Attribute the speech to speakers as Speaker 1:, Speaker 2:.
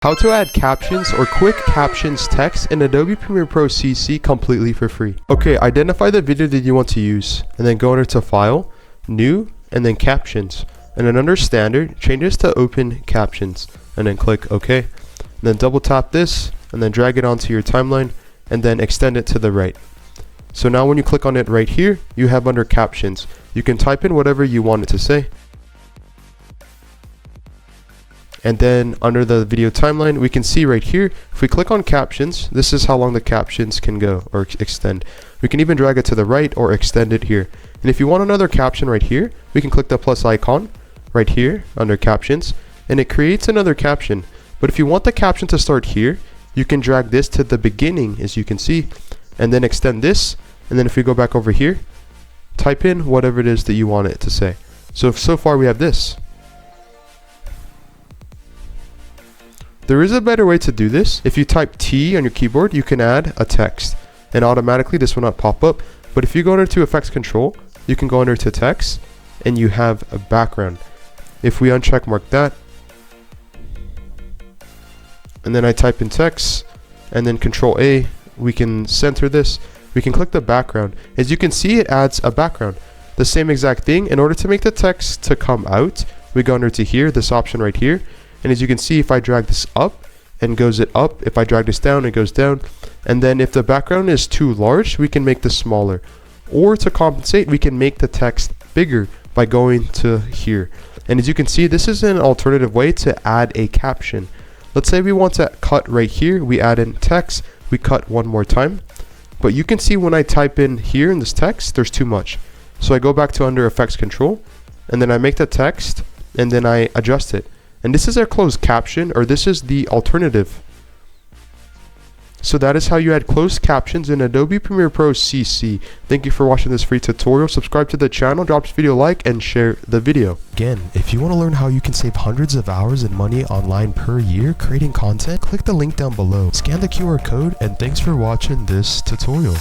Speaker 1: How to add captions or quick captions text in Adobe Premiere Pro CC completely for free. Okay, identify the video that you want to use and then go under to File, New, and then Captions. And then under Standard, change this to Open Captions and then click OK. And then double tap this and then drag it onto your timeline and then extend it to the right. So now when you click on it right here, you have under Captions. You can type in whatever you want it to say. And then under the video timeline, we can see right here, if we click on captions, this is how long the captions can go or extend. We can even drag it to the right or extend it here. And if you want another caption right here, we can click the plus icon right here under captions, and it creates another caption. But if you want the caption to start here, you can drag this to the beginning, as you can see, and then extend this. And then if we go back over here, type in whatever it is that you want it to say. So far we have this. There is a better way to do this. If you type T on your keyboard, you can add a text and automatically this will not pop up. But if you go under to effects control, you can go under to text and you have a background. If we uncheck mark that, and then I type in text and then Control A, we can center this. We can click the background. As you can see, it adds a background. The same exact thing. In order to make the text to come out, we go under to here, this option right here. And as you can see, if I drag this up and goes it up, if I drag this down, it goes down. And then if the background is too large, we can make this smaller. Or to compensate, we can make the text bigger by going to here. And as you can see, this is an alternative way to add a caption. Let's say we want to cut right here. We add in text, we cut one more time. But you can see when I type in here in this text, there's too much. So I go back to under effects control, and then I make the text, and then I adjust it. And this is our closed caption, or this is the alternative. So that is how you add closed captions in Adobe Premiere Pro CC. Thank you for watching this free tutorial. Subscribe to the channel, drop this video a like, and share the video. Again, if you want to learn how you can save hundreds of hours and money online per year creating content, click the link down below. Scan the QR code, and thanks for watching this tutorial.